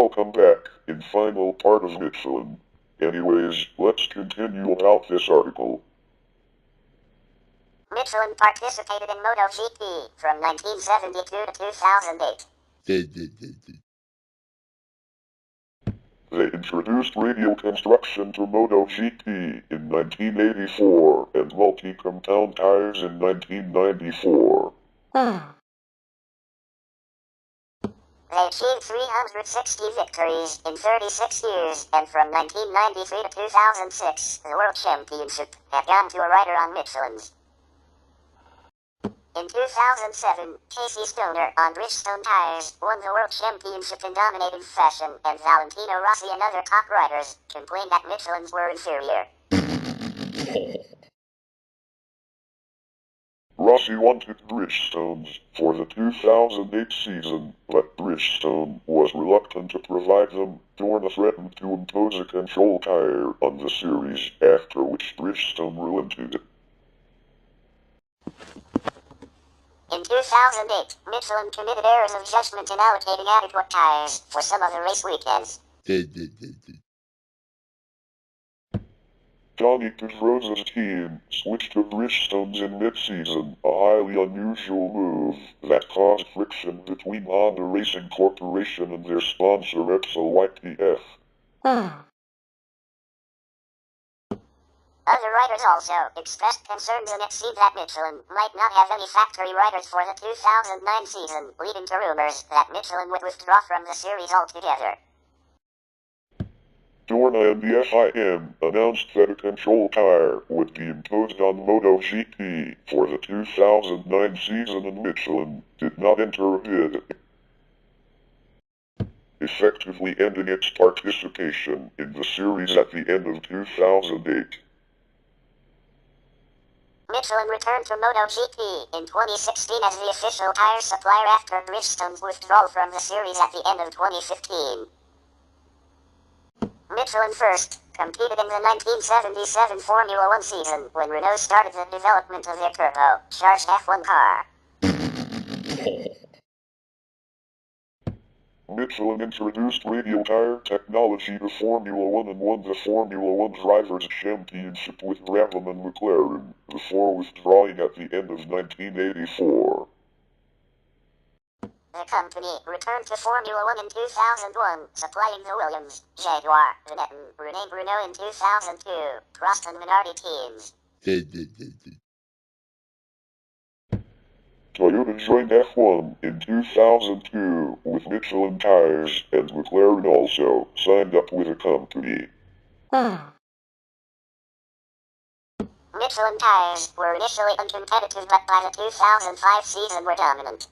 welcome back in final part of Michelin. Anyways, let's continue about this article. Michelin participated in MotoGP from 1972 to 2008. They introduced radial construction to MotoGP in 1984 and multi-compound tires in 1994. They achieved 360 victories in 36 years, and from 1993 to 2006, the World Championship had gone to a rider on Michelin's. In 2007, Casey Stoner on Bridgestone tires won the World Championship in dominating fashion, and Valentino Rossi and other top riders complained that Michelin's were inferior. Rossi wanted Bridgestones for the 2008 season, but Bridgestone was reluctant to provide them. Dorna threatened to impose a control tire on the series, after which Bridgestone relented. In 2008, Michelin committed errors of judgment in allocating adequate tires for some of the race weekends. Johnny Pedrosa's team switched to Bridgestones in mid-season, a highly unusual move that caused friction between Honda Racing Corporation and their sponsor Repsol YPF. Other riders also expressed concerns and it seemed that Michelin might not have any factory riders for the 2009 season, leading to rumors that Michelin would withdraw from the series altogether. Dorna and the FIM announced that a control tire would be imposed on MotoGP for the 2009 season, and Michelin did not enter a bid, effectively ending its participation in the series at the end of 2008. Michelin returned to MotoGP in 2016 as the official tire supplier after Bridgestone's withdrawal from the series at the end of 2015. Michelin first competed in the 1977 Formula One season when Renault started the development of their turbo-charged F1 car. Michelin introduced radial tire technology to Formula One and won the Formula One Drivers' Championship with Brabham and McLaren, before withdrawing at the end of 1984. The company returned to Formula One in 2001, supplying the Williams, Jaguar, Benetton, renamed Renault in 2002, Prost and Minardi teams. Toyota joined F1 in 2002 with Michelin tires, and McLaren also signed up with the company. Michelin tires were initially uncompetitive, but by the 2005 season were dominant.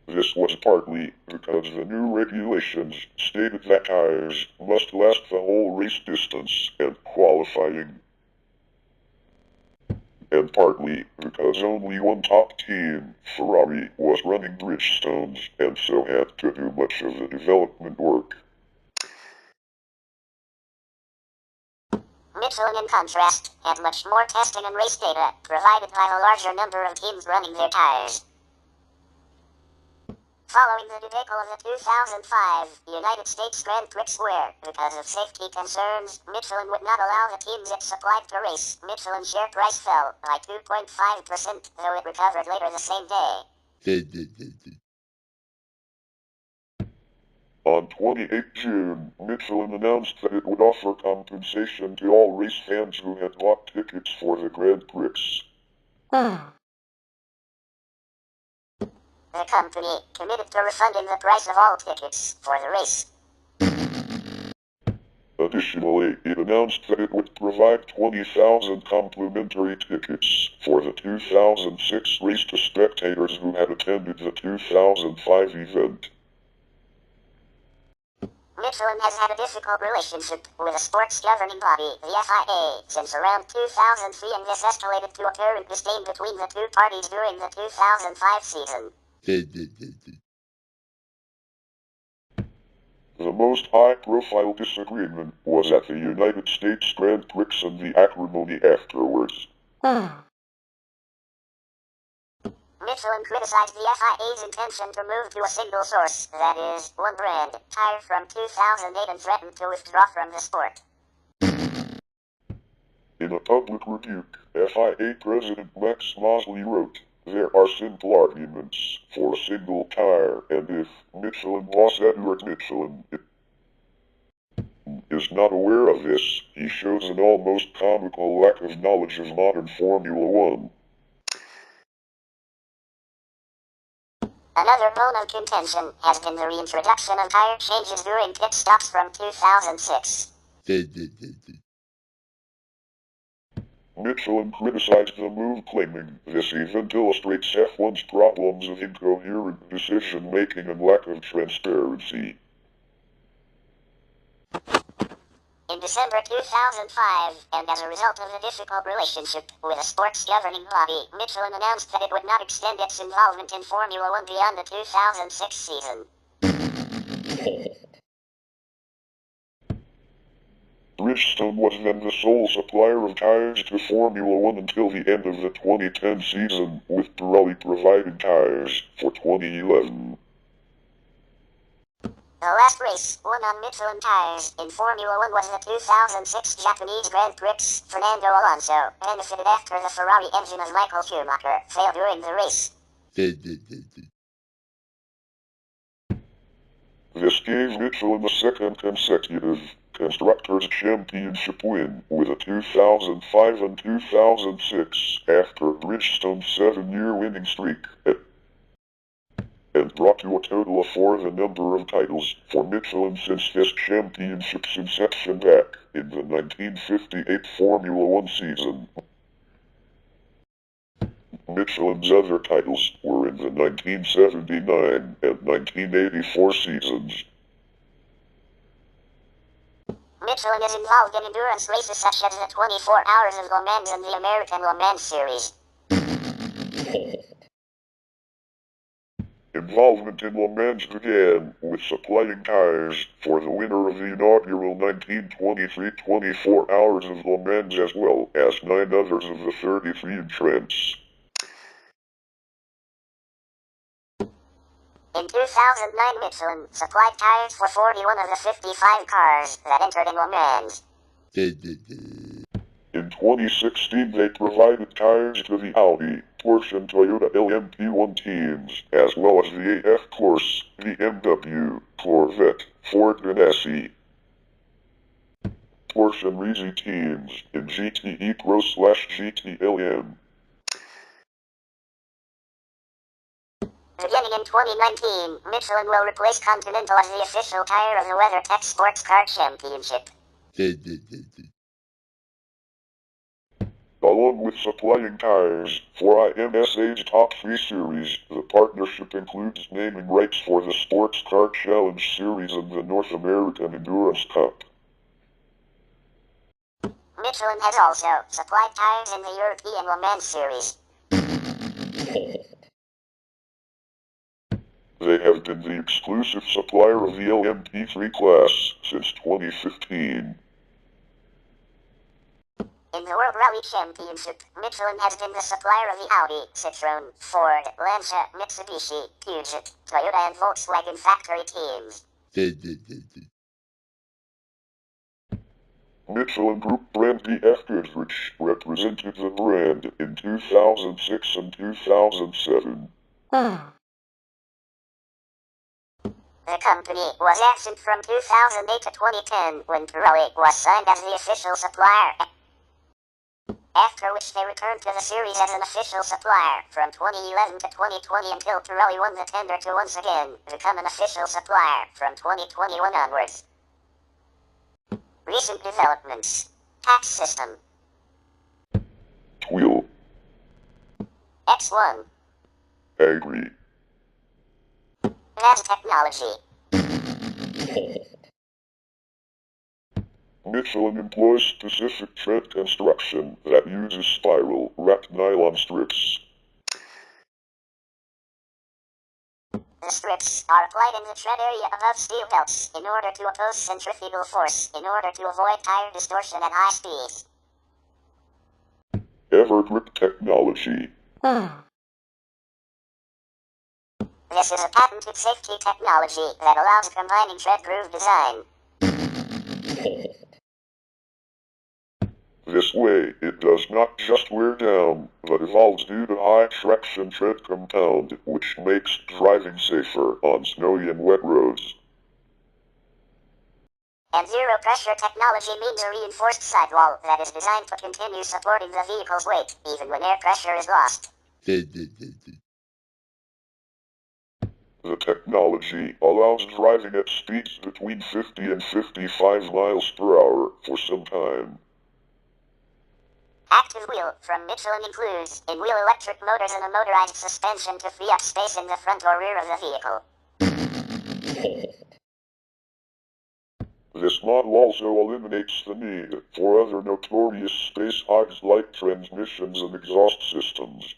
This was partly because the new regulations stated that tires must last the whole race distance and qualifying, and partly because only one top team, Ferrari, was running Bridgestones and so had to do much of the development work. Michelin, in contrast, had much more testing and race data provided by the larger number of teams running their tires. Following the debacle of the 2005 United States Grand Prix where, because of safety concerns, Michelin would not allow the teams it supplied to race, Michelin's share price fell by 2.5%, though it recovered later the same day. On 28 June, Michelin announced that it would offer compensation to all race fans who had bought tickets for the Grand Prix. The company committed to refunding the price of all tickets for the race. Additionally, it announced that it would provide 20,000 complimentary tickets for the 2006 race to spectators who had attended the 2005 event. Michelin has had a difficult relationship with a sports governing body, the FIA, since around 2003, and this escalated to apparent disdain between the two parties during the 2005 season. The most high-profile disagreement was at the United States Grand Prix and the acrimony afterwards. Michelin criticized the FIA's intention to move to a single source, that is, one brand, tire from 2008 and threatened to withdraw from the sport. In a public rebuke, FIA President Max Mosley wrote, "There are simple arguments for a single tire, and if Michelin boss Edward Michelin is not aware of this, he shows an almost comical lack of knowledge of modern Formula One." Another bone of contention has been the reintroduction of tire changes during pit stops from 2006. Michelin criticized the move, claiming this event illustrates F1's problems of incoherent decision-making and lack of transparency. In December 2005, and as a result of the difficult relationship with a sports governing body, Michelin announced that it would not extend its involvement in Formula One beyond the 2006 season. Bridgestone was then the sole supplier of tires to Formula One until the end of the 2010 season, with Pirelli providing tires for 2011. The last race won on Michelin tires in Formula One was the 2006 Japanese Grand Prix. Fernando Alonso benefited after the Ferrari engine of Michael Schumacher failed during the race. This gave Michelin a second consecutive Constructors' Championship win, with a 2005 and 2006 after Bridgestone's 7-year winning streak, and brought to a total of 4 the number of titles for Michelin since this championship's inception back in the 1958 Formula One season. Michelin's other titles were in the 1979 and 1984 seasons. Michelin is involved in endurance races such as the 24 Hours of Le Mans and the American Le Mans Series. Involvement in Le Mans began with supplying tires for the winner of the inaugural 1923 24 Hours of Le Mans, as well as 9 others of the 33 entrants. In 2009, Michelin supplied tires for 41 of the 55 cars that entered in Le Mans. In 2016, they provided tires to the Audi, Porsche and Toyota LMP1 teams, as well as the AF Corse, BMW, Corvette, Ford and SE, Porsche and Risi teams in GTE Pro/GTLM. Beginning in 2019, Michelin will replace Continental as the official tire of the WeatherTech Sports Car Championship. Along with supplying tires for IMSA's Top 3 series, the partnership includes naming rights for the Sports Car Challenge Series and the North American Endurance Cup. Michelin has also supplied tires in the European Le Mans Series. They have been the exclusive supplier of the LMP3 class since 2015. In the World Rally Championship, Michelin has been the supplier of the Audi, Citroën, Ford, Lancia, Mitsubishi, Peugeot, Toyota and Volkswagen factory teams. Michelin Group brand DF Goodrich represented the brand in 2006 and 2007. The company was absent from 2008 to 2010 when Pirelli was signed as the official supplier, after which they returned to the series as an official supplier from 2011 to 2020 until Pirelli won the tender to once again become an official supplier from 2021 onwards. Recent developments. Tax system. Twill. X1. Agree. Advanced technology. Michelin employs specific tread construction that uses spiral wrapped nylon strips. The strips are applied in the tread area above steel belts in order to oppose centrifugal force in order to avoid tire distortion at high speeds. Evergrip technology. This is a patented safety technology that allows combining tread groove design. This way, it does not just wear down, but evolves due to high traction tread compound, which makes driving safer on snowy and wet roads. And zero pressure technology means a reinforced sidewall that is designed to continue supporting the vehicle's weight, even when air pressure is lost. The technology allows driving at speeds between 50 and 55 miles per hour for some time. Active wheel from Michelin includes in-wheel electric motors and a motorized suspension to free up space in the front or rear of the vehicle. This model also eliminates the need for other notorious space hogs like transmissions and exhaust systems.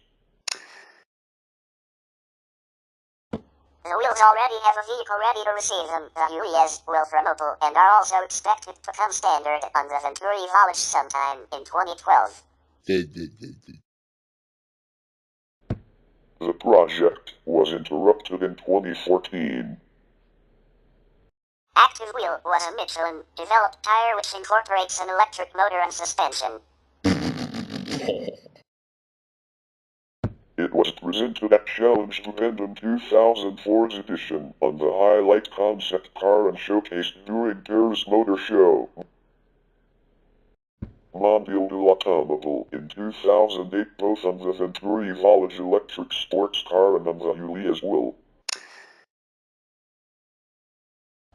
The wheels already have a vehicle ready to receive them. The UEs will from Opel and are also expected to come standard on the Venturi Volage sometime in 2012. The project was interrupted in 2014. Active Wheel was a Michelin-developed tire which incorporates an electric motor and suspension. It was presented at Challenge TaBNWNE 2004's edition on the Highlight concept car and showcased during Paris Motor Show. Mondial de l'Automobile in 2008 both on the Venturi Volage electric sports car and on the UE as well.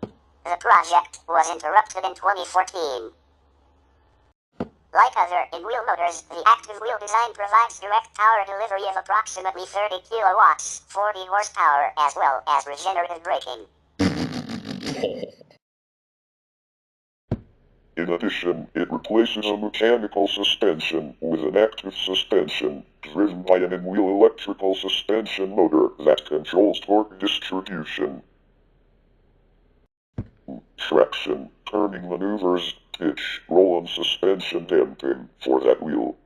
The project was interrupted in 2014. Like other in-wheel motors, the active wheel design provides direct power delivery of approximately 30 kilowatts, 40 horsepower, as well as regenerative braking. In addition, it replaces a mechanical suspension with an active suspension, driven by an in-wheel electrical suspension motor that controls torque distribution, traction, turning maneuvers, pitch, roll and suspension damping for that wheel.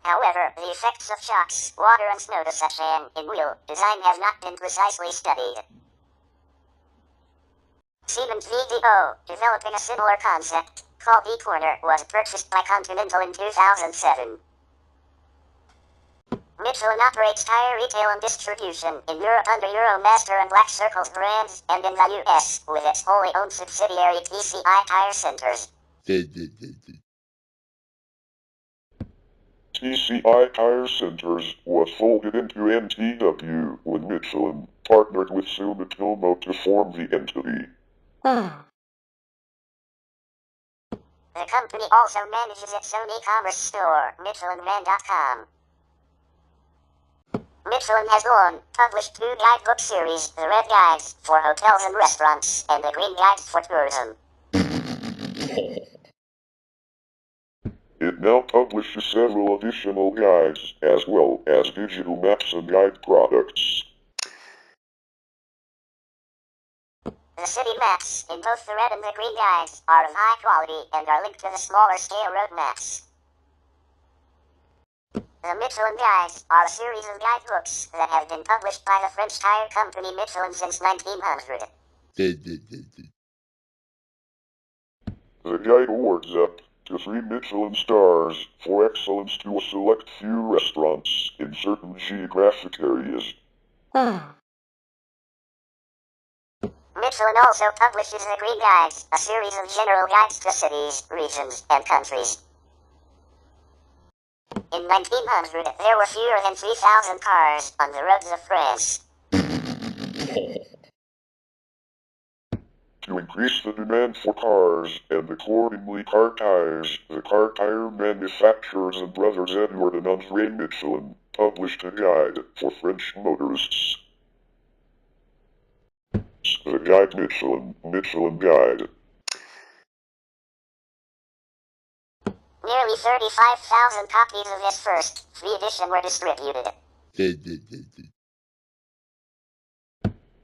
However, the effects of shocks, water and snow to such an in-wheel design have not been precisely studied. Siemens VDO, developing a similar concept, called E-Corner, was purchased by Continental in 2007. Michelin operates tire retail and distribution in Europe under Remastered and Black Circles brands, and in the US with its wholly owned subsidiary TCI Tire Centers. TCI Tire Centers was folded into NTW when Michelin partnered with Sumitomo to form the entity. The company also manages its own e-commerce store, MichelinMan.com. Michelin has published 2 guidebook series, the Red Guides for hotels and restaurants, and the Green Guides for tourism. It now publishes several additional guides, as well as digital maps and guide products. The city maps in both the Red and the Green Guides are of high quality and are linked to the smaller scale road maps. The Michelin Guides are a series of guidebooks that have been published by the French tire company Michelin since 1900. The guide awards up to 3 Michelin stars for excellence to a select few restaurants in certain geographic areas. Michelin also publishes the Green Guides, a series of general guides to cities, regions, and countries. In 1900, there were fewer than 3,000 cars on the roads of France. To increase the demand for cars, and accordingly car tires, the car tire manufacturers and brothers Edouard and André Michelin published a guide for French motorists. The Guide Michelin Guide. Nearly 35,000 copies of this first free edition were distributed.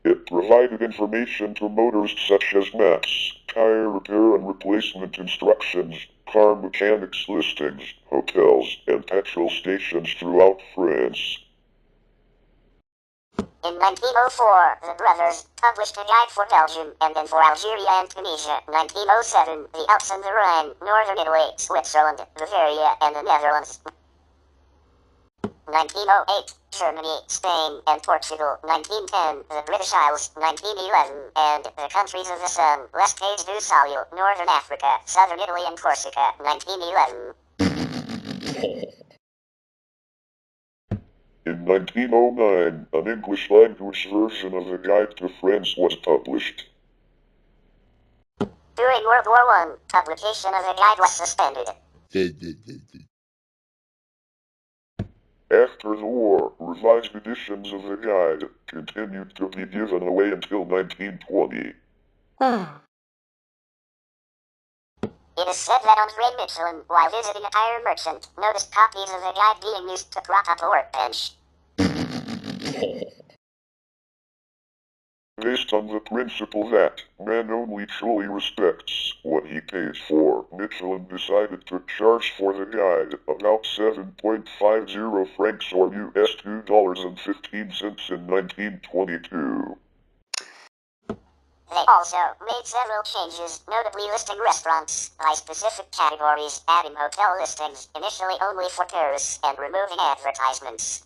It provided information to motorists such as maps, tire repair and replacement instructions, car mechanics listings, hotels, and petrol stations throughout France. In 1904, the brothers published a guide for Belgium and then for Algeria and Tunisia. 1907, the Alps and the Rhine, Northern Italy, Switzerland, Bavaria, and the Netherlands. 1908, Germany, Spain, and Portugal. 1910, the British Isles. 1911, and the countries of the sun, Les Pays du Soleil, Northern Africa, Southern Italy, and Corsica. 1911. In 1909, an English-language version of the Guide to France was published. During World War I, publication of the guide was suspended. After the war, revised editions of the guide continued to be given away until 1920. It is said that André Michelin, while visiting a tire merchant, noticed copies of the guide being used to prop up a workbench. Based on the principle that man only truly respects what he pays for, Michelin decided to charge for the guide about 7.50 francs or US $2.15 in 1922. They also made several changes, notably listing restaurants by specific categories, adding hotel listings, initially only for tourists, and removing advertisements.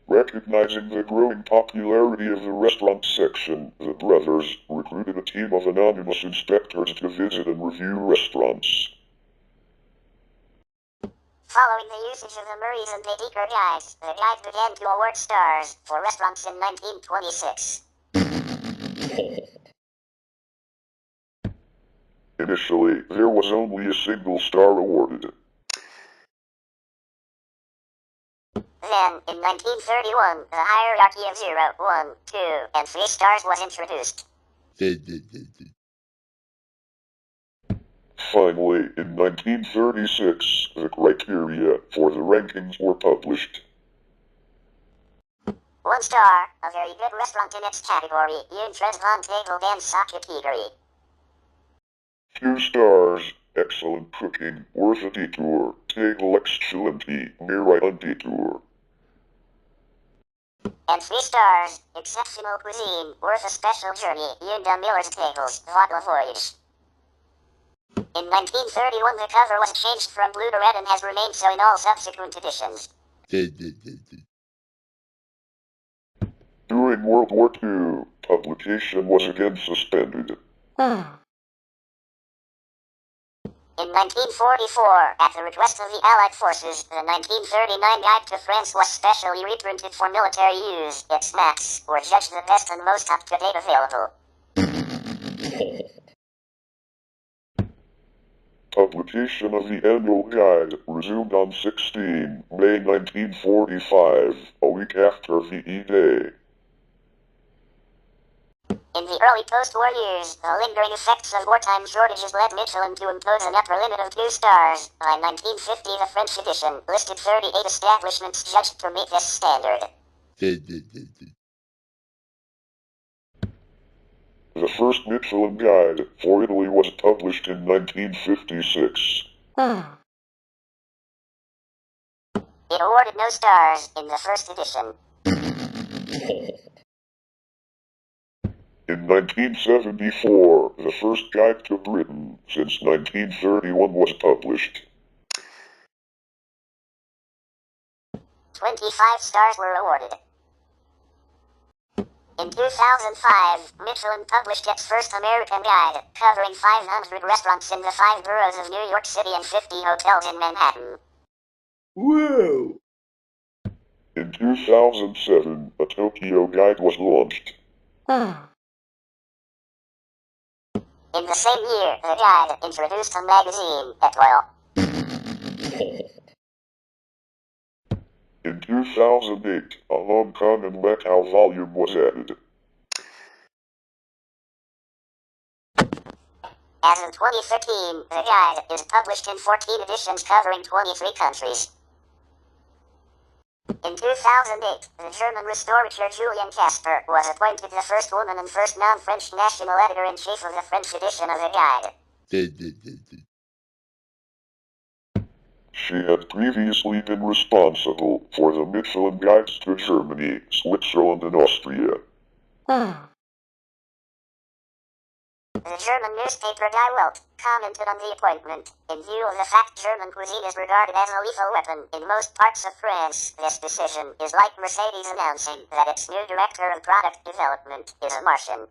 Recognizing the growing popularity of the restaurant section, the brothers recruited a team of anonymous inspectors to visit and review restaurants. Following the usage of the Maurice and Baedeker guides, the guide began to award stars for restaurants in 1926. Initially, there was only a single star awarded. Then, in 1931, the hierarchy of 0, 1, 2, and 3 stars was introduced. Finally, in 1936, the criteria for the rankings were published. 1 star, a very good restaurant in its category, une très bonne table dans sa catégorie. 2 stars, excellent cooking, worth a detour, table excellente, mérite un détour. And 3 stars, exceptional cuisine, worth a special journey, une de Miller's tables, vaut la voyage. In 1931, the cover was changed from blue to red and has remained so in all subsequent editions. During World War II, publication was again suspended. In 1944, at the request of the Allied forces, the 1939 Guide to France was specially reprinted for military use. Its maps were judged the best and most up-to-date available. Publication of the annual guide resumed on 16 May 1945, a week after VE Day. In the early post-war years, the lingering effects of wartime shortages led Michelin to impose an upper limit of 2 stars. By 1950, the French edition listed 38 establishments judged to meet this standard. The first Michelin guide for Italy was published in 1956. It awarded no stars in the first edition. In 1974, the first guide to Britain since 1931 was published. 25 stars were awarded. In 2005, Michelin published its first American guide, covering 500 restaurants in the 5 boroughs of New York City and 50 hotels in Manhattan. Whoa! In 2007, a Tokyo guide was launched. In the same year, the guide introduced a magazine, Etoile. In 2008, a Hong Kong and Macau volume was added. As of 2013, the guide is published in 14 editions covering 23 countries. In 2008, the German restorateur Julian Casper was appointed the first woman and first non-French national editor-in-chief of the French edition of the guide. She had previously been responsible for the Michelin guides to Germany, Switzerland, and Austria. The German newspaper Die Welt commented on the appointment. In view of the fact German cuisine is regarded as a lethal weapon in most parts of France, this decision is like Mercedes announcing that its new director of product development is a Martian.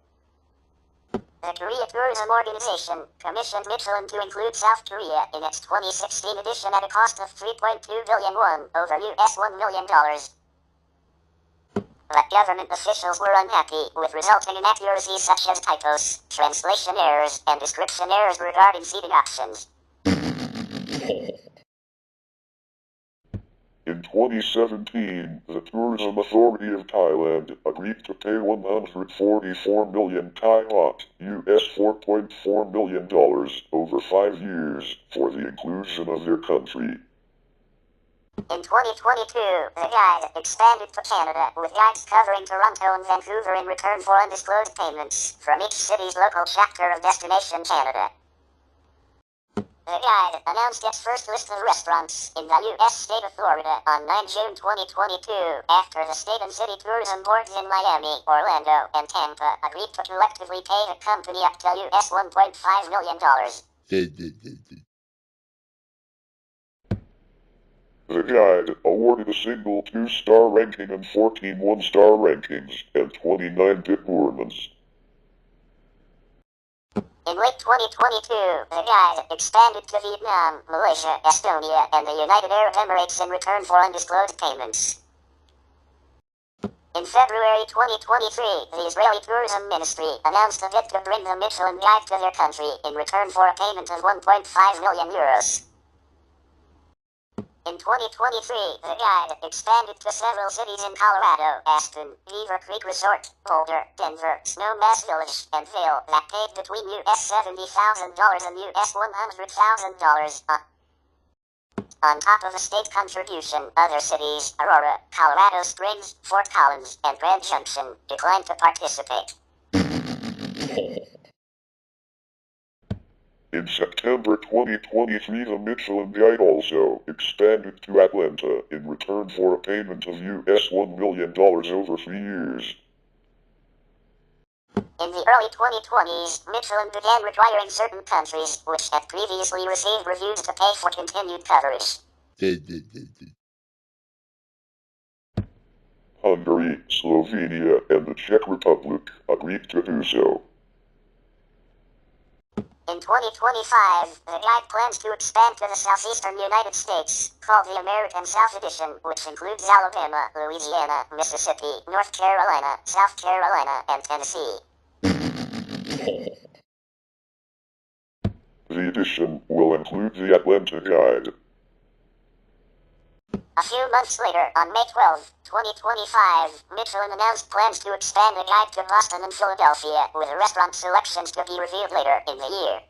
The Korea Tourism Organization commissioned Michelin to include South Korea in its 2016 edition at a cost of 3.2 billion won, over $1 million. But government officials were unhappy with resulting inaccuracies such as typos, translation errors, and description errors regarding seating options. In 2017, the Tourism Authority of Thailand agreed to pay 144 million Thai baht, $4.4 million, over 5 years, for the inclusion of their country. In 2022, the guide expanded to Canada, with guides covering Toronto and Vancouver in return for undisclosed payments from each city's local chapter of Destination Canada. The guide announced its first list of restaurants in the U.S. state of Florida on 9 June 2022, after the state and city tourism boards in Miami, Orlando, and Tampa agreed to collectively pay the company up to $1.5 million. The guide awarded a single 2-star ranking and 14 1-star rankings, and 29 departments. In late 2022, the guide expanded to Vietnam, Malaysia, Estonia, and the United Arab Emirates in return for undisclosed payments. In February 2023, the Israeli Tourism Ministry announced a bid to bring the Michelin Guide to their country in return for a payment of 1.5 million euros. In 2023, the guide expanded to several cities in Colorado, Aspen, Beaver Creek Resort, Boulder, Denver, Snowmass Village, and Vail that paid between $70,000 and $100,000. On top of the state contribution, other cities, Aurora, Colorado Springs, Fort Collins, and Grand Junction, declined to participate. In September 2023, the Michelin Guide also expanded to Atlanta in return for a payment of $1 million over 3 years. In the early 2020s, Michelin began requiring certain countries, which had previously received reviews, to pay for continued coverage. Hungary, Slovenia, and the Czech Republic agreed to do so. In 2025, the guide plans to expand to the southeastern United States, called the American South Edition, which includes Alabama, Louisiana, Mississippi, North Carolina, South Carolina, and Tennessee. The edition will include the Atlanta Guide. A few months later, on May 12, 2025, Michelin announced plans to expand the guide to Boston and Philadelphia, with restaurant selections to be revealed later in the year.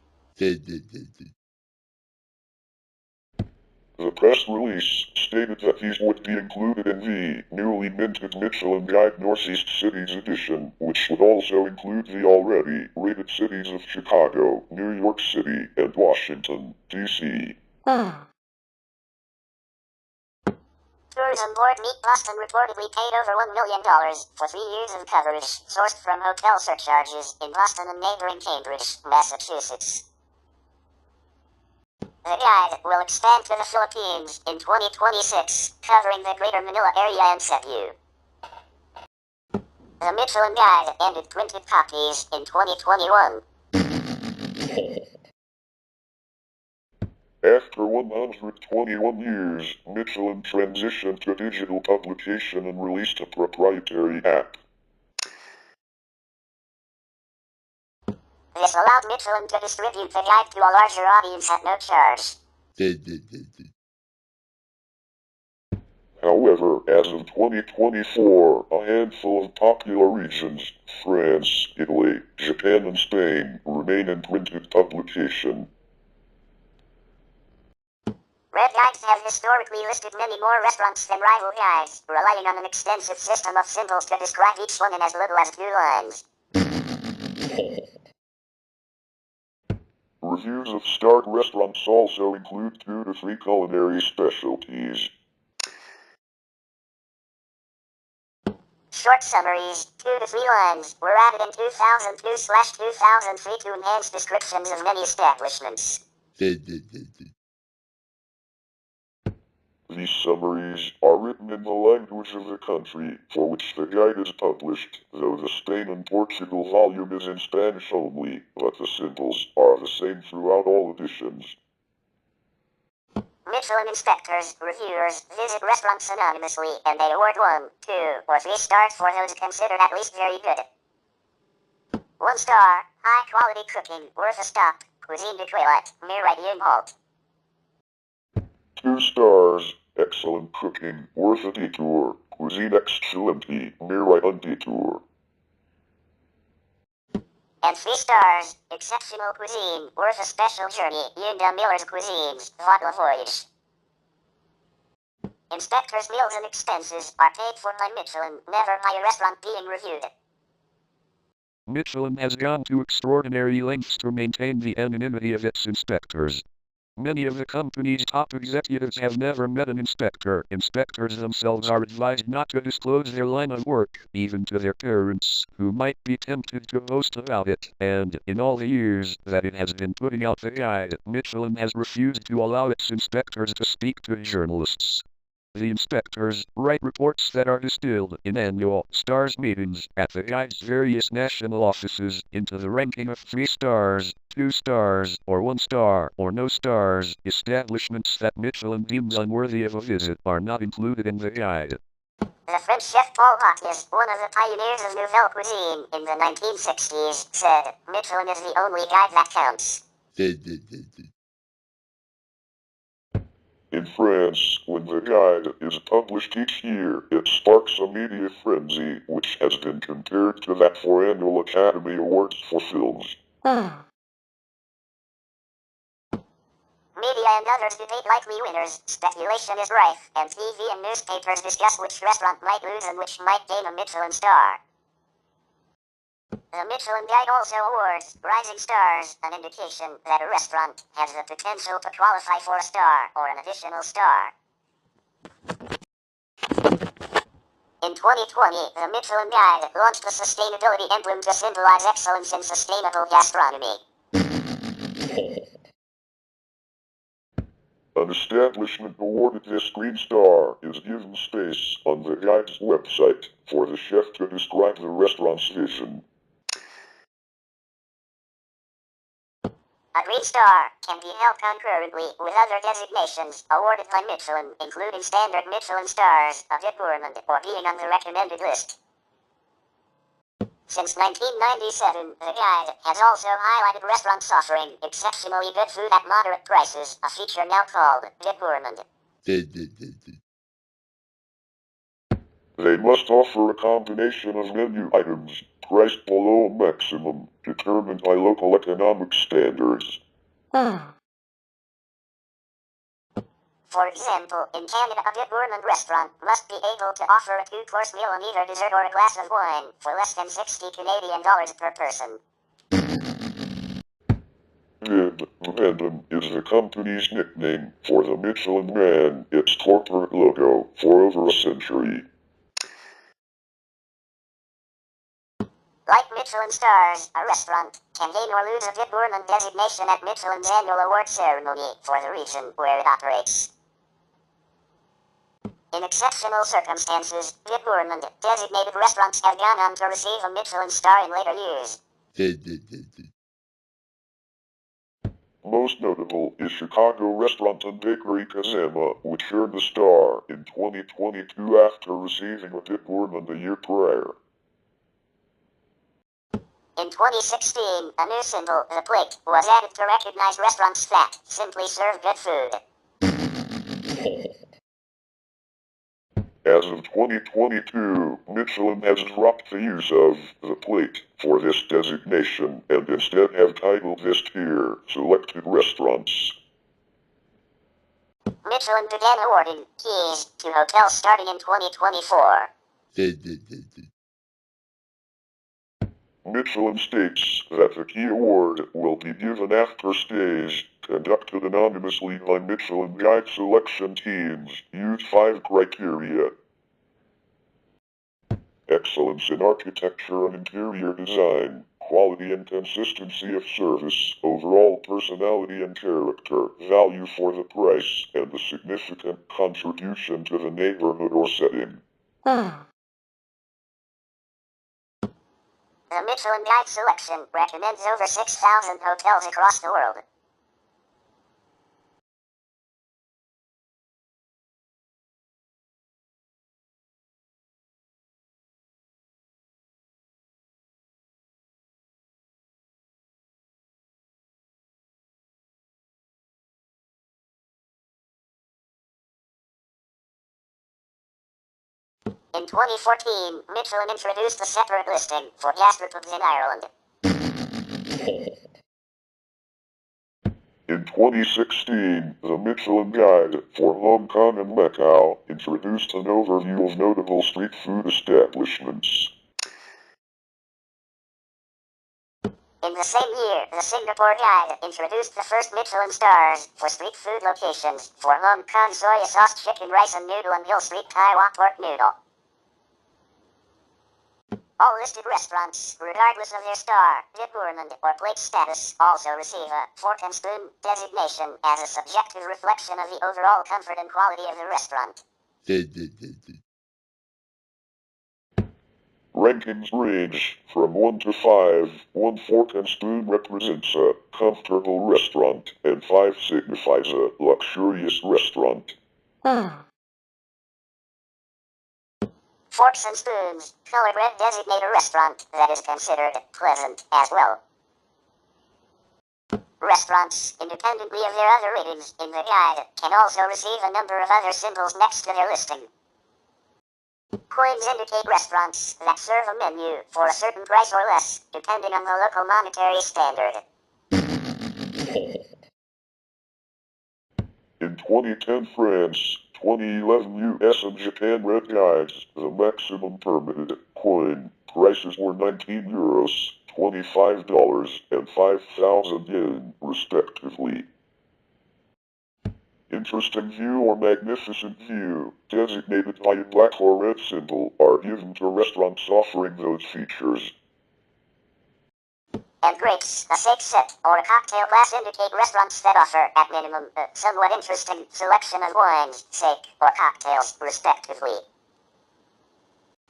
The press release stated that these would be included in the newly minted Michelin Guide Northeast Cities edition, which would also include the already rated cities of Chicago, New York City, and Washington, D.C. Tourism Board Meet Boston reportedly paid over $1 million for 3 years of coverage, sourced from hotel surcharges in Boston and neighboring Cambridge, Massachusetts. The guide will expand to the Philippines in 2026, covering the Greater Manila area and Cebu. The Michelin Guide ended printed copies in 2021. After 121 years, Michelin transitioned to digital publication and released a proprietary app. This allowed Michelin to distribute the guide to a larger audience at no charge. However, as of 2024, a handful of popular regions, France, Italy, Japan, and Spain, remain in printed publication. Red guides have historically listed many more restaurants than rival guides, relying on an extensive system of symbols to describe each one in as little as 2 lines. Reviews of starred restaurants also include 2 to 3 culinary specialties. Short summaries, 2 to 3 lines, were added in 2002/2003 to enhance descriptions of many establishments. These summaries are written in the language of the country for which the guide is published, though the Spain and Portugal volume is in Spanish only, but the symbols are the same throughout all editions. Michelin inspectors, reviewers, visit restaurants anonymously, and they award 1, 2, or 3 stars for those considered at least very good. 1 star, high quality cooking, worth a stop, cuisine de toilette, meridian halt. 2 stars, excellent cooking, worth a detour, cuisine excelente, meridian detour. And 3 stars, exceptional cuisine, worth a special journey, Yunda Miller's Cuisines, Vodka Voyage. Inspectors' meals and expenses are paid for by Michelin, never by a restaurant being reviewed. Michelin has gone to extraordinary lengths to maintain the anonymity of its inspectors. Many of the company's top executives have never met an inspector. Inspectors themselves are advised not to disclose their line of work, even to their parents, who might be tempted to boast about it. And, in all the years that it has been putting out the guide, Michelin has refused to allow its inspectors to speak to journalists. The inspectors write reports that are distilled in annual stars meetings at the guide's various national offices into the ranking of 3 stars, 2 stars, or 1 star, or no stars. Establishments that Michelin deems unworthy of a visit are not included in the guide. The French chef Paul Bocuse, one of the pioneers of Nouvelle Cuisine in the 1960s, said, Michelin is the only guide that counts. In France, when the guide is published each year, it sparks a media frenzy, which has been compared to that for annual Academy Awards for films. Media and others debate likely winners, speculation is rife, and TV and newspapers discuss which restaurant might lose and which might gain a Michelin star. The Michelin Guide also awards rising stars, an indication that a restaurant has the potential to qualify for a star or an additional star. In 2020, the Michelin Guide launched a sustainability emblem to symbolize excellence in sustainable gastronomy. An establishment awarded this green star is given space on the guide's website for the chef to describe the restaurant's vision. A green star can be held concurrently with other designations awarded by Michelin, including standard Michelin stars, a good gourmand, or being on the recommended list. Since 1997, the guide has also highlighted restaurants offering exceptionally good food at moderate prices, a feature now called Good Gourmand. They must offer a combination of menu items, priced below a maximum, determined by local economic standards. For example, in Canada, a Good Gourmand restaurant must be able to offer a 2-course meal and either dessert or a glass of wine for less than $60 per person. TaBNWNE is the company's nickname for the Michelin Man, its corporate logo, for over a century. Like Michelin stars, a restaurant can gain or lose a Good Gourmand designation at Michelin's annual award ceremony for the region where it operates. In exceptional circumstances, Good Gourmand designated restaurants have gone on to receive a Michelin star in later years. Most notable is Chicago restaurant and bakery Kazama, which earned the star in 2022 after receiving a Good Gourmand the year prior. In 2016, a new symbol, the plate, was added to recognize restaurants that simply serve good food. As of 2022, Michelin has dropped the use of the plate for this designation and instead have titled this tier Selected Restaurants. Michelin began awarding keys to hotels starting in 2024. Michelin states that the key award will be given after stays conducted anonymously by Michelin Guide selection teams. Use 5 criteria. Excellence in architecture and interior design, quality and consistency of service, overall personality and character, value for the price, and a significant contribution to the neighborhood or setting. The Michelin Guide selection recommends over 6,000 hotels across the world. In 2014, Michelin introduced a separate listing for gastropubs in Ireland. In 2016, the Michelin Guide for Hong Kong and Macau introduced an overview of notable street food establishments. In the same year, the Singapore Guide introduced the first Michelin stars for street food locations for Hong Kong soya sauce chicken rice and noodle and Hill Street Taiwan pork noodle. All listed restaurants, regardless of their star, department, or plate status, also receive a fork and spoon designation as a subjective reflection of the overall comfort and quality of the restaurant. Rankings range from 1 to 5. 1 fork and spoon represents a comfortable restaurant, and 5 signifies a luxurious restaurant. Forks and spoons, colored red designate a restaurant that is considered pleasant as well. Restaurants, independently of their other ratings in the guide, can also receive a number of other symbols next to their listing. Coins indicate restaurants that serve a menu for a certain price or less, depending on the local monetary standard. In 2010 France, 2011 US and Japan red guides, the maximum permitted coin prices were €19, $25, and 5,000 yen, respectively. Interesting view or magnificent view, designated by a black or red symbol, are given to restaurants offering those features. And grapes, a shake set, or a cocktail glass indicate restaurants that offer, at minimum, a somewhat interesting selection of wines, shake, or cocktails, respectively.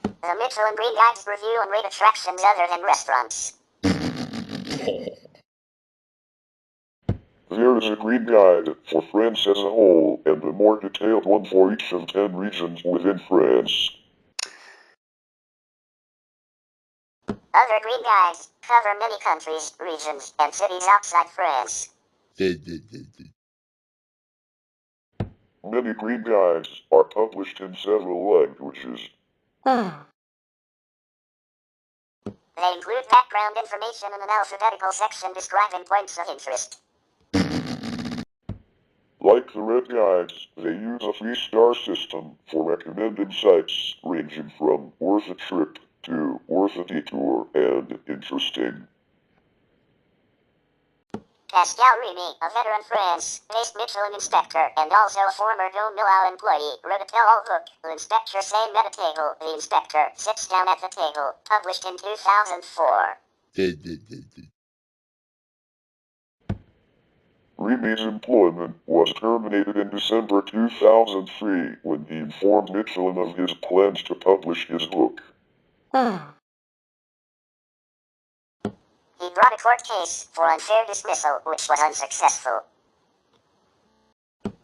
The Michelin Green Guides review and rate attractions other than restaurants. There is a green guide for France as a whole, and a more detailed one for each of 10 regions within France. Other green guides cover many countries, regions, and cities outside France. Many green guides are published in several languages. They include background information and an alphabetical section describing points of interest. Like the red guides, they use a 3-star system for recommending sites ranging from worth a trip to worth a detour and interesting. Pascal Remy, a veteran France-based Michelin inspector and also a former Dom Millau employee, wrote a tell-all book, L'Inspecteur s'est met à table, The Inspector Sits Down at the Table, published in 2004. Remy's employment was terminated in December 2003 when he informed Michelin of his plans to publish his book. He brought a court case for unfair dismissal, which was unsuccessful.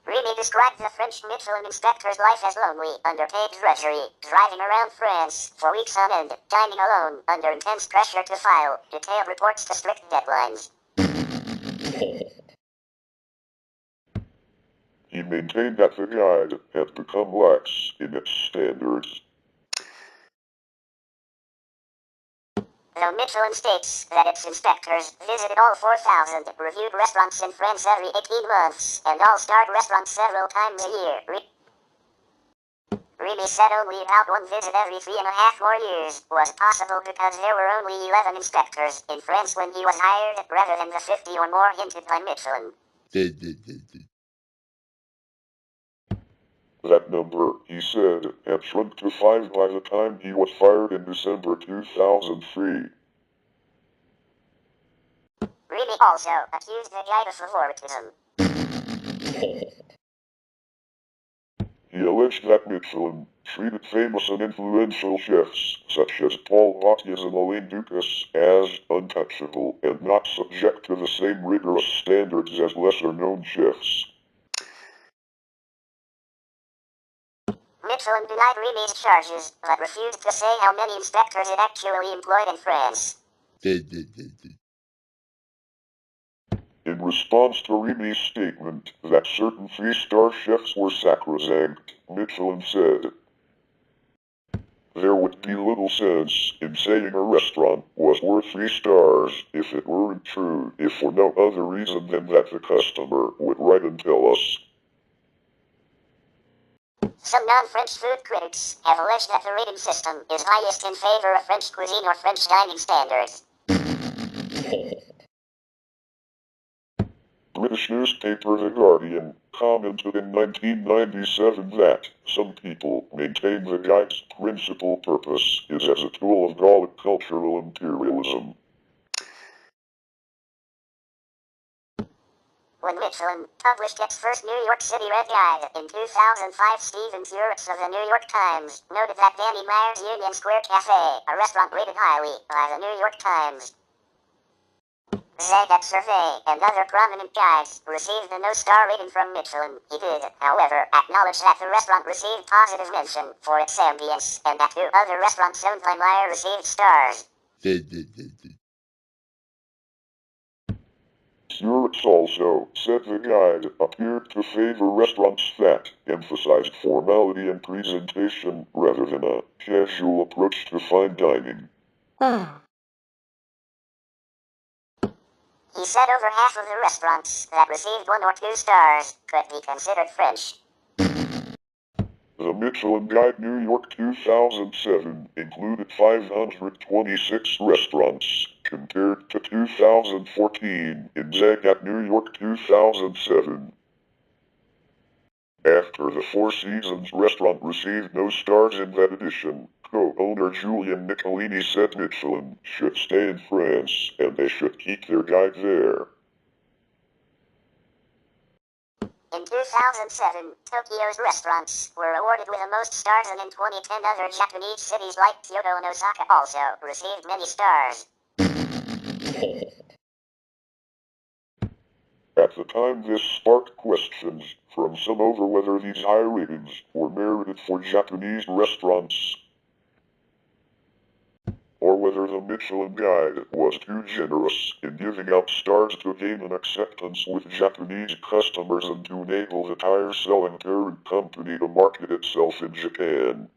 Remy described the French Michelin inspector's life as lonely, underpaid drudgery, driving around France for weeks on end, dining alone, under intense pressure to file detailed reports to strict deadlines. He maintained that the guide had become lax in its standards. Though Michelin states that its inspectors visited all 4,000 reviewed restaurants in France every 18 months and all starred restaurants several times a year, Remy said only about one visit every 3.5 more years was possible because there were only 11 inspectors in France when he was hired, rather than the 50 or more hinted by Michelin. That number, he said, had shrunk to 5 by the time he was fired in December 2003. Remy also accused the guy of favoritism. He alleged that Michelin treated famous and influential chefs, such as Paul Bocuse and Alain Ducasse, as untouchable and not subject to the same rigorous standards as lesser-known chefs. Michelin denied Remy's charges, but refused to say how many inspectors it actually employed in France. In response to Remy's statement that certain 3-star chefs were sacrosanct, Michelin said, "There would be little sense in saying a restaurant was worth 3 stars if it weren't true, if for no other reason than that the customer would write and tell us." Some non-French food critics have alleged that the rating system is biased in favor of French cuisine or French dining standards. British newspaper The Guardian commented in 1997 that some people maintain the guide's principal purpose is as a tool of Gallic cultural imperialism. When Michelin published its first New York City Red Guide in 2005, Stephen Furich of the New York Times noted that Danny Meyer's Union Square Cafe, a restaurant rated highly by the New York Times, Zagat Survey, and other prominent guides, received a no-star rating from Michelin. He did, however, acknowledge that the restaurant received positive mention for its ambience, and that 2 other restaurants owned by Meyer received stars. Furich also said the guide appeared to favor restaurants that emphasized formality and presentation rather than a casual approach to fine dining. He said over half of the restaurants that received 1 or 2 stars could be considered French. The Michelin Guide New York 2007 included 526 restaurants, compared to 2014 in Zagat New York 2007. After the Four Seasons restaurant received no stars in that edition, co-owner Julien Nicolini said Michelin should stay in France and they should keep their guide there. In 2007, Tokyo's restaurants were awarded with the most stars, and in 2010 other Japanese cities like Kyoto and Osaka also received many stars. At the time, this sparked questions from some over whether these high ratings were merited for Japanese restaurants, or whether the Michelin Guide was too generous in giving out stars to gain an acceptance with Japanese customers and to enable the tire-selling parent company to market itself in Japan.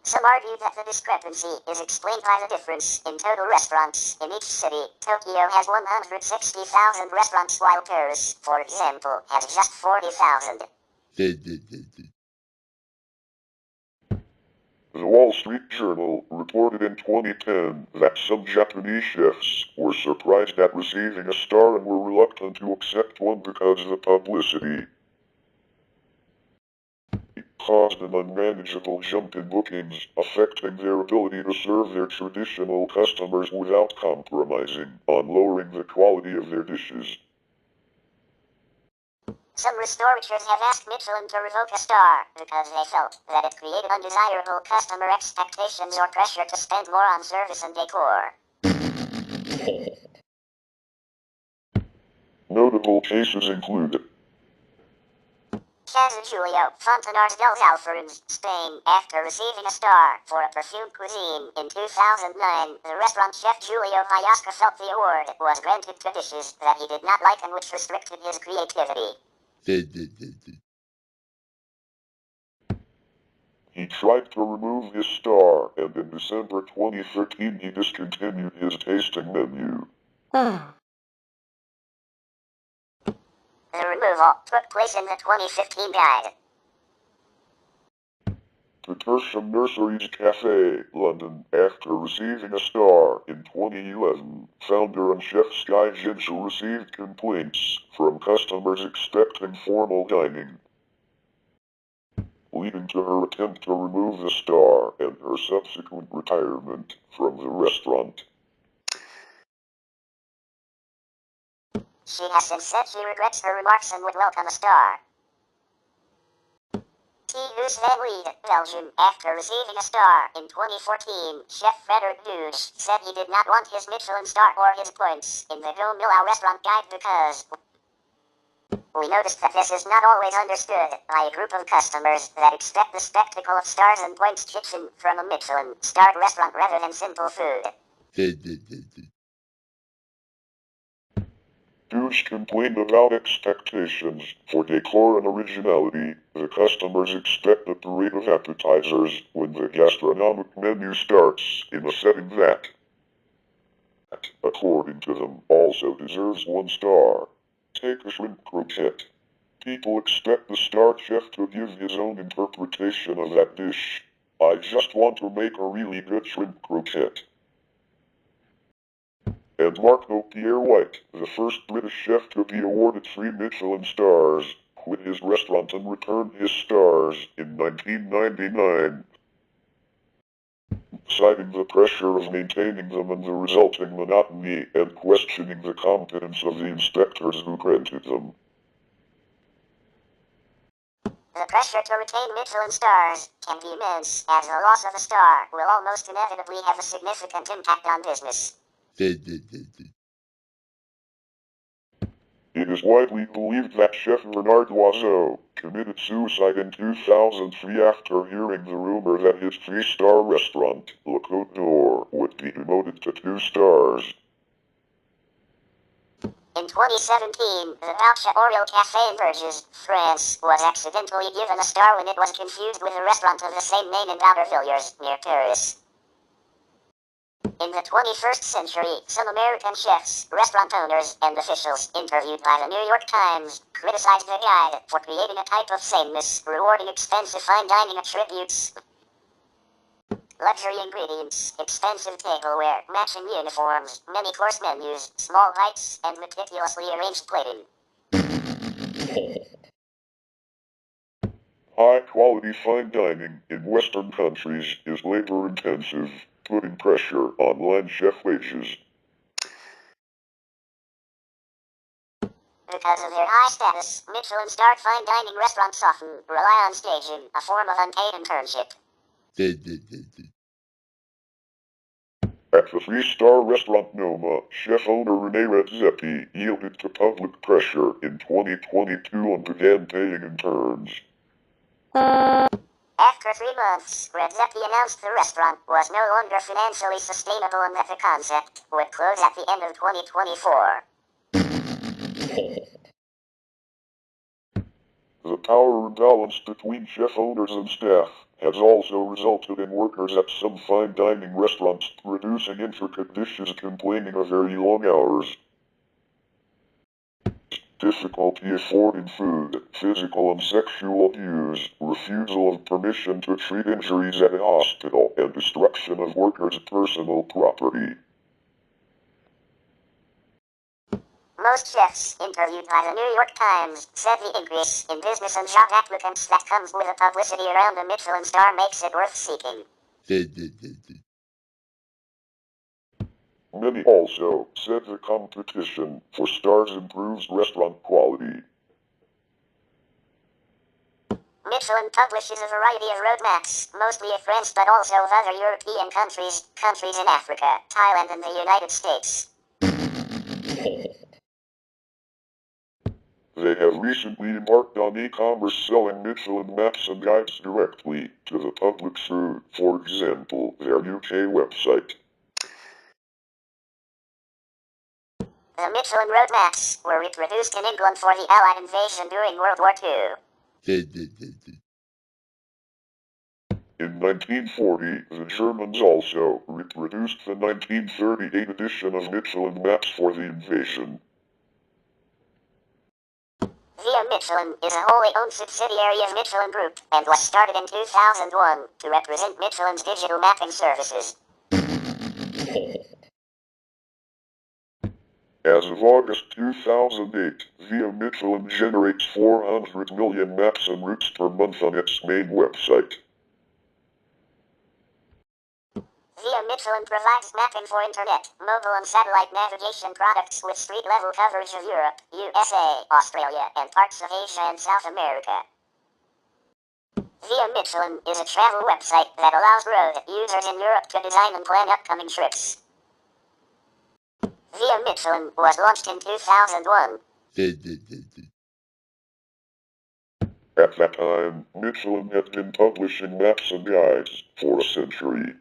Some argue that the discrepancy is explained by the difference in total restaurants in each city. Tokyo has 160,000 restaurants, while Paris, for example, has just 40,000. The Wall Street Journal reported in 2010 that some Japanese chefs were surprised at receiving a star and were reluctant to accept one because the publicity caused an unmanageable jump in bookings, affecting their ability to serve their traditional customers without compromising on lowering the quality of their dishes. Some restaurateurs have asked Michelin to revoke a star because they felt that it created undesirable customer expectations or pressure to spend more on service and decor. Notable cases include Casa Julio, Fontanars dels Alforins, Spain. After receiving a star for a perfume cuisine in 2009, the restaurant chef Julio Vallasca felt the award was granted to dishes that he did not like and which restricted his creativity. He tried to remove his star, and in December 2013 he discontinued his tasting menu. The removal took place in the 2015 guide. To Tertium Nurseries Cafe, London, after receiving a star in 2011, founder and chef Sky Ginsel received complaints from customers expecting formal dining, leading to her attempt to remove the star and her subsequent retirement from the restaurant. She has since said she regrets her remarks and would welcome a star. TaBNWNE, Belgium, after receiving a star in 2014, Chef Frederick Hughes said he did not want his Michelin star or his points in the Go Millau restaurant guide because we noticed that this is not always understood by a group of customers that expect the spectacle of stars and points kitchen from a Michelin-starred restaurant rather than simple food. Hughes complained about expectations for decor and originality. The customers expect a parade of appetizers when the gastronomic menu starts in a setting that, according to them, also deserves 1 star. Take a shrimp croquette. People expect the star chef to give his own interpretation of that dish. I just want to make a really good shrimp croquette. And Marco Pierre White, the first British chef to be awarded 3 Michelin stars, quit his restaurant and returned his stars in 1999, citing the pressure of maintaining them and the resulting monotony and questioning the competence of the inspectors who granted them. The pressure to retain Michelin stars can be immense, as the loss of a star will almost inevitably have a significant impact on business. It is widely believed that Chef Bernard Loiseau committed suicide in 2003 after hearing the rumor that his 3-star restaurant, Le Côte d'Or, would be demoted to 2 stars. In 2017, the Alcha Oriole Café in Bourges, France, was accidentally given a star when it was confused with a restaurant of the same name in Baudervilliers, near Paris. In the 21st century, some American chefs, restaurant owners, and officials interviewed by the New York Times criticized the guide for creating a type of sameness, rewarding expensive fine dining attributes, luxury ingredients, expensive tableware, matching uniforms, many-course menus, small bites, and meticulously arranged plating. High-quality fine dining in Western countries is labor-intensive, putting pressure on line chef wages. Because of their high status, Michelin-starred fine dining restaurants often rely on staging, a form of unpaid internship. At the 3-star restaurant Noma, chef owner René Redzepi yielded to public pressure in 2022 and began paying interns. After 3 months, Redzepi announced the restaurant was no longer financially sustainable and that the concept would close at the end of 2024. The power imbalance between chef owners and staff has also resulted in workers at some fine dining restaurants producing intricate dishes complaining of very long hours, difficulty affording food, physical and sexual abuse, refusal of permission to treat injuries at a hospital, and destruction of workers' personal property. Most chefs interviewed by the New York Times said the increase in business and job applicants that comes with the publicity around a Michelin star makes it worth seeking. Many also said the competition for stars improves restaurant quality. Michelin publishes a variety of roadmaps, mostly of France but also of other European countries in Africa, Thailand and the United States. They have recently embarked on e-commerce selling Michelin maps and guides directly to the public through, for example, their UK website. The Michelin roadmaps were reproduced in England for the Allied invasion during World War II. In 1940, the Germans also reproduced the 1938 edition of Michelin maps for the invasion. Via Michelin is a wholly owned subsidiary of Michelin Group and was started in 2001 to represent Michelin's digital mapping services. As of August 2008, Via Michelin generates 400 million maps and routes per month on its main website. Via Michelin provides mapping for internet, mobile and satellite navigation products with street-level coverage of Europe, USA, Australia, and parts of Asia and South America. Via Michelin is a travel website that allows road users in Europe to design and plan upcoming trips. Via Michelin was launched in 2001. At that time, Michelin had been publishing maps and guides for a century.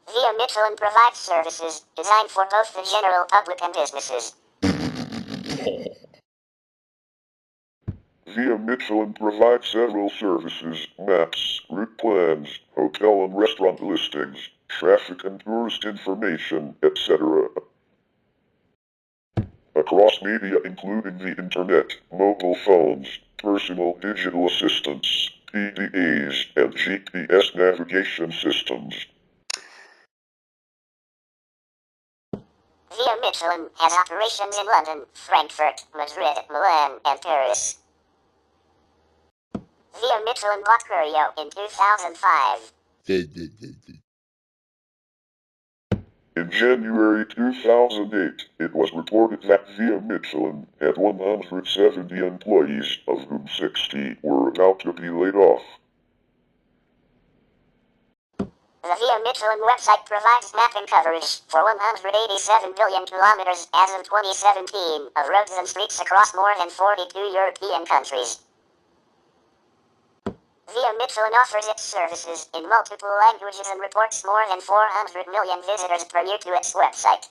Via Michelin provides services designed for both the general public and businesses. Via Michelin provides several services, maps, route plans, hotel and restaurant listings, traffic and tourist information, etc. Across media including the internet, mobile phones, personal digital assistants, PDAs, and GPS navigation systems. Via Michelin has operations in London, Frankfurt, Madrid, Milan, and Paris. Via Michelin bought Curio in 2005. In January 2008, it was reported that Via Michelin had 170 employees, of whom 60 were about to be laid off. The Via Michelin website provides mapping coverage for 187 billion kilometers as of 2017 of roads and streets across more than 42 European countries. Via Michelin offers its services in multiple languages and reports more than 400 million visitors per year to its website.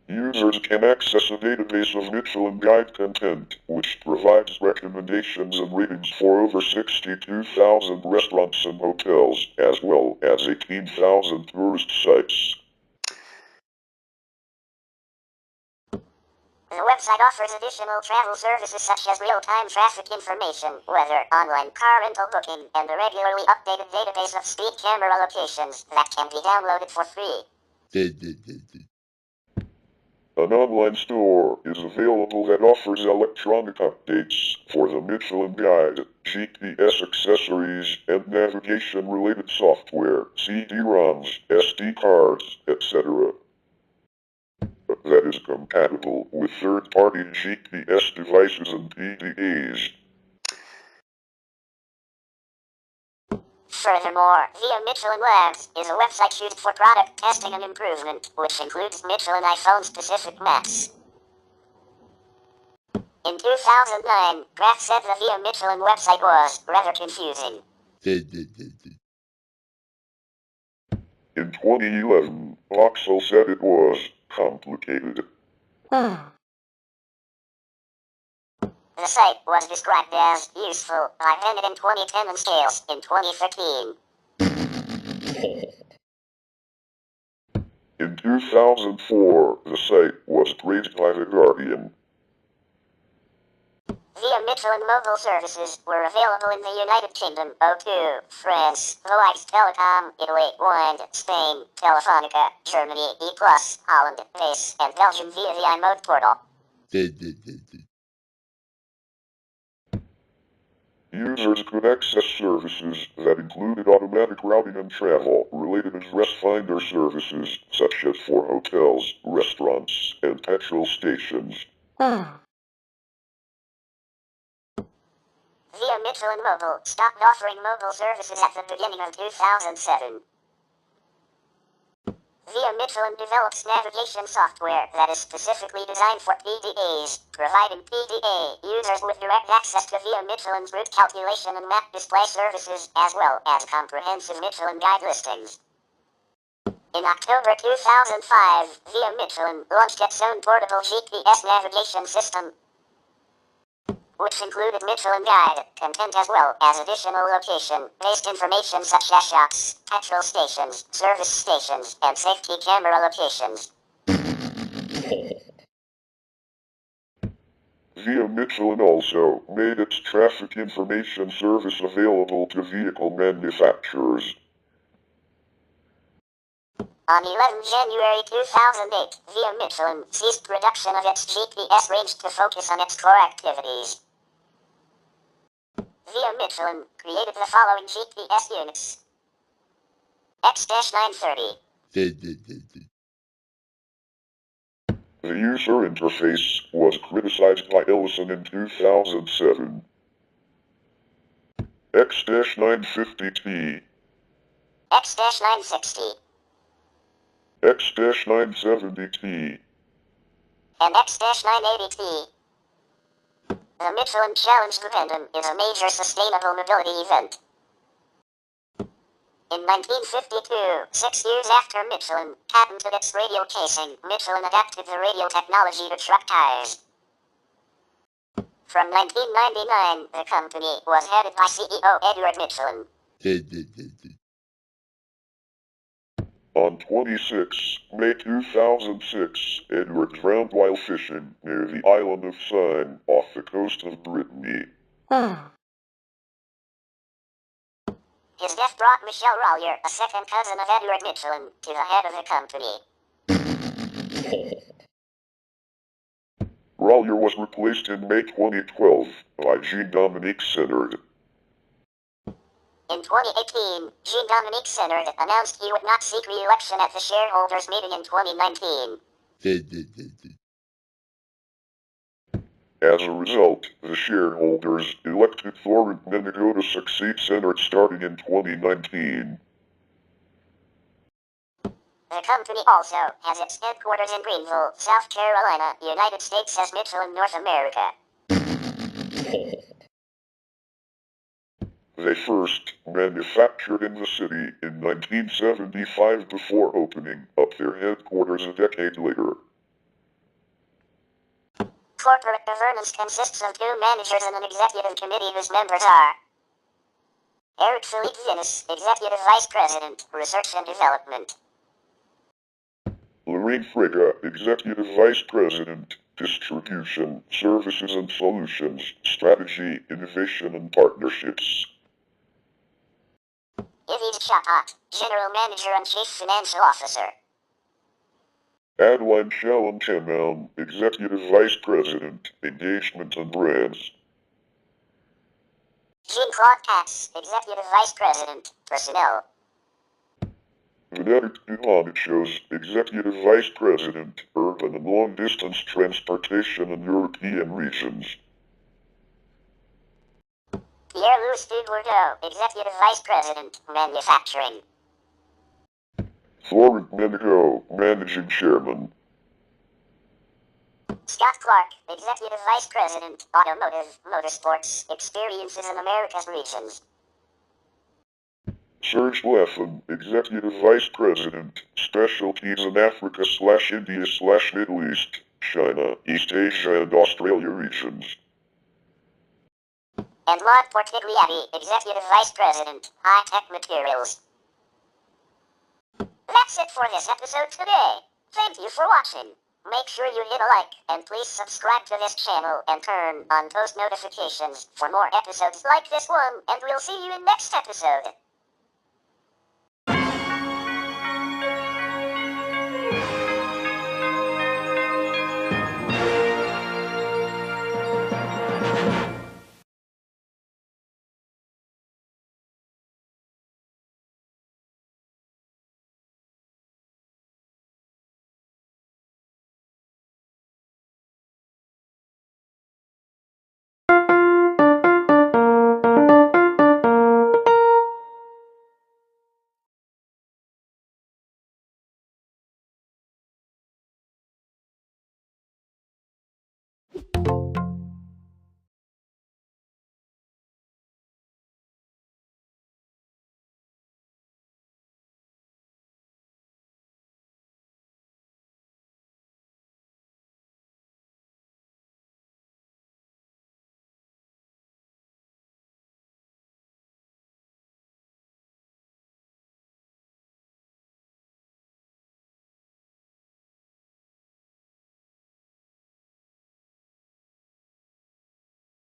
Users can access a database of Michelin guide content, which provides recommendations and ratings for over 62,000 restaurants and hotels, as well as 18,000 tourist sites. The website offers additional travel services such as real-time traffic information, weather, online car rental booking, and a regularly updated database of speed camera locations that can be downloaded for free. An online store is available that offers electronic updates for the Michelin Guide, GPS accessories, and navigation-related software, CD-ROMs, SD cards, etc. That is compatible with third-party GPS devices and PDAs. Furthermore, Via Michelin Labs is a website used for product testing and improvement, which includes Michelin iPhone-specific maps. In 2009, Graf said the Via Michelin website was rather confusing. In 2011, Voxel said it was complicated. The site was described as useful by Bennett in 2010 and Scales in 2013. In 2004, the site was praised by The Guardian. Via Michelin mobile services were available in the United Kingdom, O2, France, Hawaii Telecom, Italy, Wind, Spain, Telefonica, Germany, E+, Holland, Base, and Belgium via the iMode portal. Users could access services that included automatic routing and travel-related address finder services, such as for hotels, restaurants, and petrol stations. Via Michelin Mobile stopped offering mobile services at the beginning of 2007. Via Michelin develops navigation software that is specifically designed for PDAs, providing PDA users with direct access to Via Michelin's route calculation and map display services, as well as comprehensive Michelin guide listings. In October 2005, Via Michelin launched its own portable GPS navigation system, which included Michelin guide content as well as additional location-based information such as shops, petrol stations, service stations, and safety camera locations. via Michelin also made its traffic information service available to vehicle manufacturers. On 11 January 2008, via Michelin ceased production of its GPS range to focus on its core activities. Via Michelin created the following GPS units. X-930. The user interface was criticized by Ellison in 2007. X-950T, X-960, X-970T, and X-980T. The Michelin Challenge Dependent is a major sustainable mobility event. In 1952, 6 years after Michelin patented its radio casing, Michelin adapted the radio technology to truck tires. From 1999, the company was headed by CEO Edward Michelin. On 26 May 2006, Edward drowned while fishing near the island of Seine off the coast of Brittany. His death brought Michel Rollier, a second cousin of Edward Michelin, to the head of the company. Rollier was replaced in May 2012 by Jean-Dominique Senard. In 2018, Jean-Dominique Senard announced he would not seek re-election at the shareholders' meeting in 2019. As a result, the shareholders elected TaBNWNE to succeed Senard starting in 2019. The company also has its headquarters in Greenville, South Carolina, United States as Michelin North America. They first manufactured in the city in 1975 before opening up their headquarters a decade later. Corporate governance consists of 2 managers and an executive committee whose members are Eric Philippe Vinus, Executive Vice President, Research and Development. Lorraine Frega, Executive Vice President, Distribution, Services and Solutions, Strategy, Innovation and Partnerships. Yves Chapat, General Manager and Chief Financial Officer. Adeline Challenteman, Executive Vice President, Engagement and Brands. Jean-Claude Katz, Executive Vice President, Personnel. Benedict Duhanichos, Executive Vice President, Urban and Long Distance Transportation and European Regions. Pierre-Louis Dubourdeau, Executive Vice President, Manufacturing. Florent Menego, Managing Chairman. Scott Clark, Executive Vice President, Automotive, Motorsports, Experiences in America's Regions. Serge Leffen, Executive Vice President, Specialties in Africa/India/Middle East, China, East Asia and Australia regions. And Maud Portigliatti, Executive Vice President, High Tech Materials. That's it for this episode today. Thank you for watching. Make sure you hit a like, and please subscribe to this channel and turn on post notifications for more episodes like this one, and we'll see you in next episode.